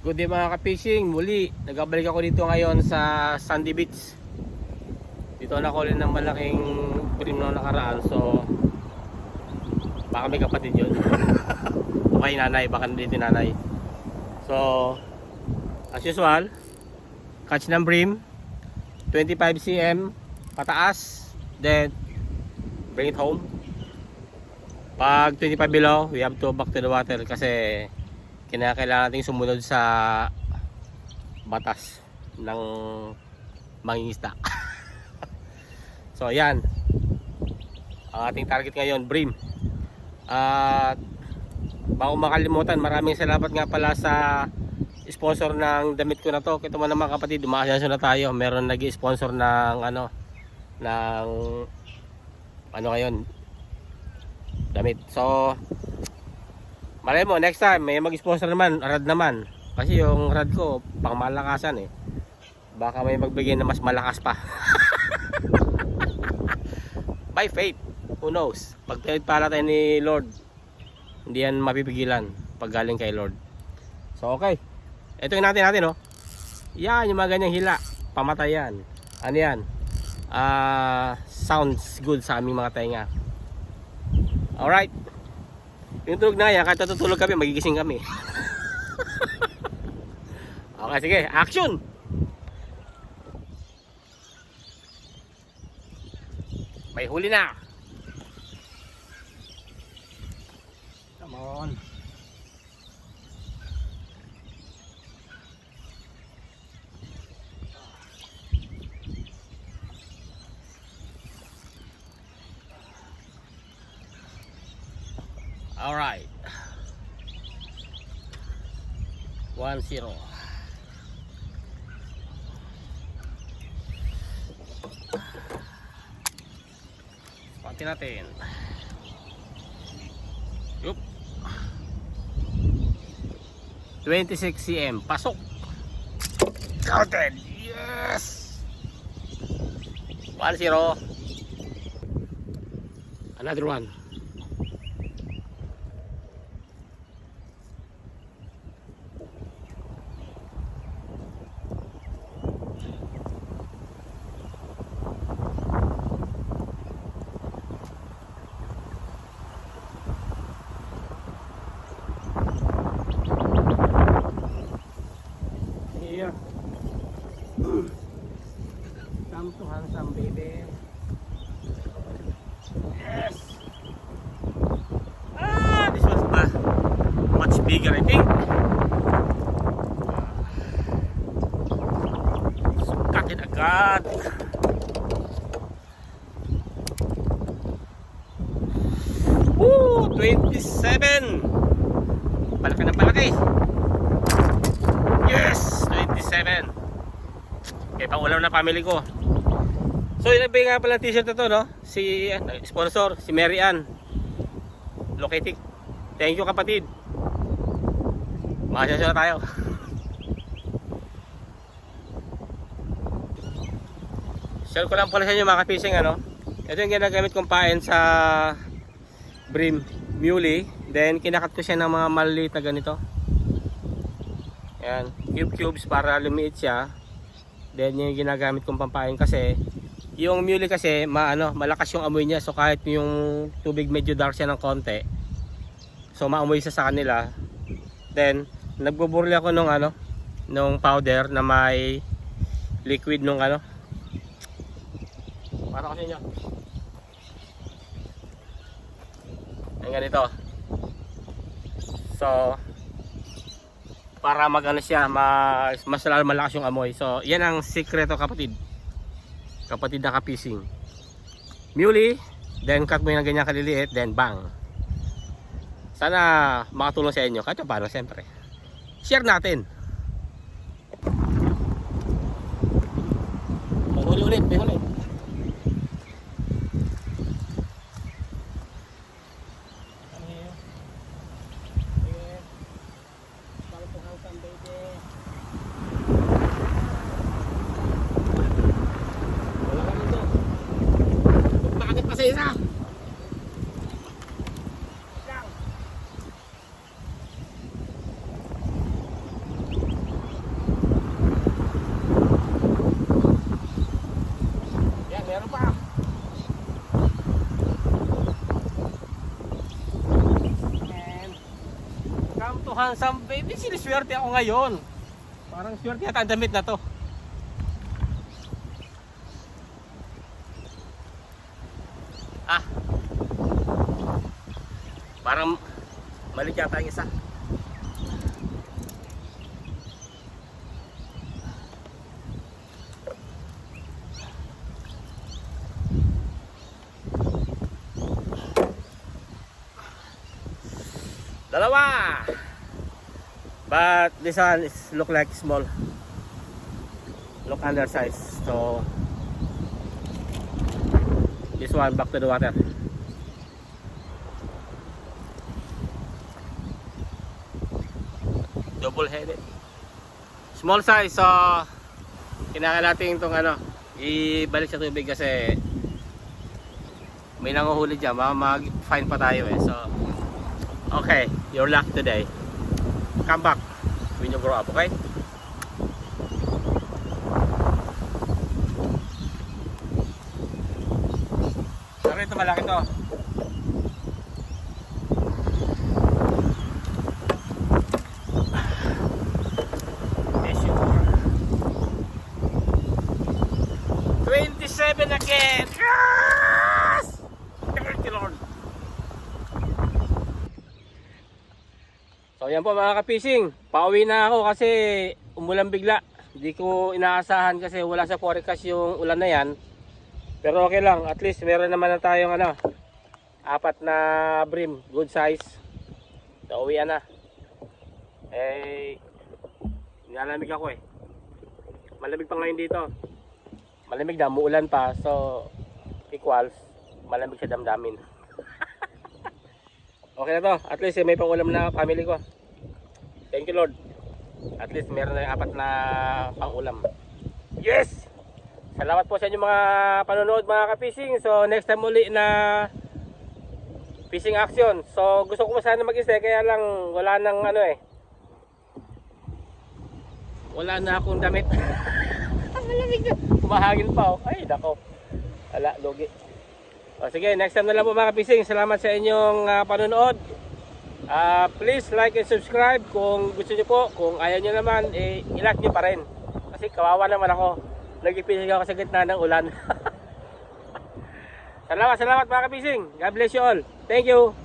Good day mga ka-fishing, muli nagbabalik ako dito ngayon sa Sandy Beach. Dito nakuli ng malaking brim na nakaraan. So baka may kapatid yun. Okay nanay, baka nandito nanay. So as usual, catch ng brim 25 cm pataas, then bring it home. Pag 25 below, we have to back to the water kasi kailangan nating sumunod sa batas ng mangingisda. So ayan, ang ating target ngayon, brim. At bago makalimutan, maraming salamat nga pala sa sponsor ng damit ko na to. Ito man naman kapatid, dumaasyaso na tayo. Meron nag-sponsor ng ano ngayon, damit. So malay mo, next time may mag-sponsor naman, rad naman. Kasi yung rad ko, pang malakasan eh. Baka may magbigay na mas malakas pa. By faith, who knows? Pag pala tayo ni Lord, hindi yan mapipigilan pag galing kay Lord. So okay, ito yung natin oh. Yan, yung mga ganyang hila, pamatayan. Ano yan? Sounds good sa aming mga tainga. Alright, yung tulog na yan, kahit natutulog kami, magigising kami. Okay, sige, action! May huli na! Come on! Alright, 1-0. Pati natin. Yup. 26 cm. Pasok. Counted. Yes. 1-0. Another one. Come to handsome baby. Yes. This was much bigger, I think. Sukatin agad. Woo! 27. Palaki na palaki. Yes! 27. Okay, pang-ulam na family ko. So, inabay nga pala t-shirt na to, no? Si sponsor, si Mary Ann Locatic. Thank you kapatid. Makasya na tayo. Share ko lang pala sa inyo mga fishing, ano? Ito yung ginagamit kong pain sa brim muley. Then, kinakat ko siya ng mga maliliit na ganito. Ayan, cubes para lumiit siya. Then, yung ginagamit kong pampain kasi yung muley kasi malakas yung amoy niya. So kahit yung tubig medyo dark siya ng konti, so maamoy siya sa kanila. Then nagbuburli ako nung powder na may liquid nung para ko sa inyo. Ang ganito. So para siya, mas malakas yung amoy. So yan ang sikreto kapatid na ka-fishing. Muley, then cut mo yung ganyan kaliliit, then bang. Sana makatulong sa inyo. Kahit paano, siyempre. Share natin. May huli ulit, may huli. Isa. handsome baby, siniswerte ako ngayon. Parang swerte yata ang damit na to. Ah, parang mali yata yung isa. Dalawa. But this one is look like small. Look undersized. So this one back to the water. Double headed. Small size, so kailangan natin itong ibalik sa tubig kasi may nanguhuli dyan. Mag-fine pa tayo eh. So okay, your luck today. Come back when you grow up, okay? Sorry, ito malaki to. Tissue. 27 again! Yes! Thank you, Lord. So yan po mga kapising, pauwi na ako kasi umulan bigla. Hindi ko inaasahan kasi wala sa forecast yung ulan na yan. Pero okay lang, at least meron naman na tayong 4 na brim, good size. So uwian na. Eh, nilalamig ako eh. Malamig pa ngayon dito. Malamig na, muulan pa. So, equals, malamig sa damdamin. Okay na to, at least may pangulam na family ko. Thank you Lord. At least meron na 4 na pangulam. Yes! Salamat po sa inyo mga panonood mga ka-fishing. So next time uli na fishing action. So gusto ko sana mag-stay kaya lang wala nang wala na akong damit. Malamig na. Kumahangin pa oh. Ay nako. Wala, logi. O, sige, next time na lang po mga kapising. Salamat sa inyong panonood. Please like and subscribe kung gusto nyo po. Kung ayaw nyo naman, i-like nyo pa rin. Kasi kawawa naman ako. Nagpipising ako sa gitna ng ulan. Salamat mga kapising. God bless you all. Thank you.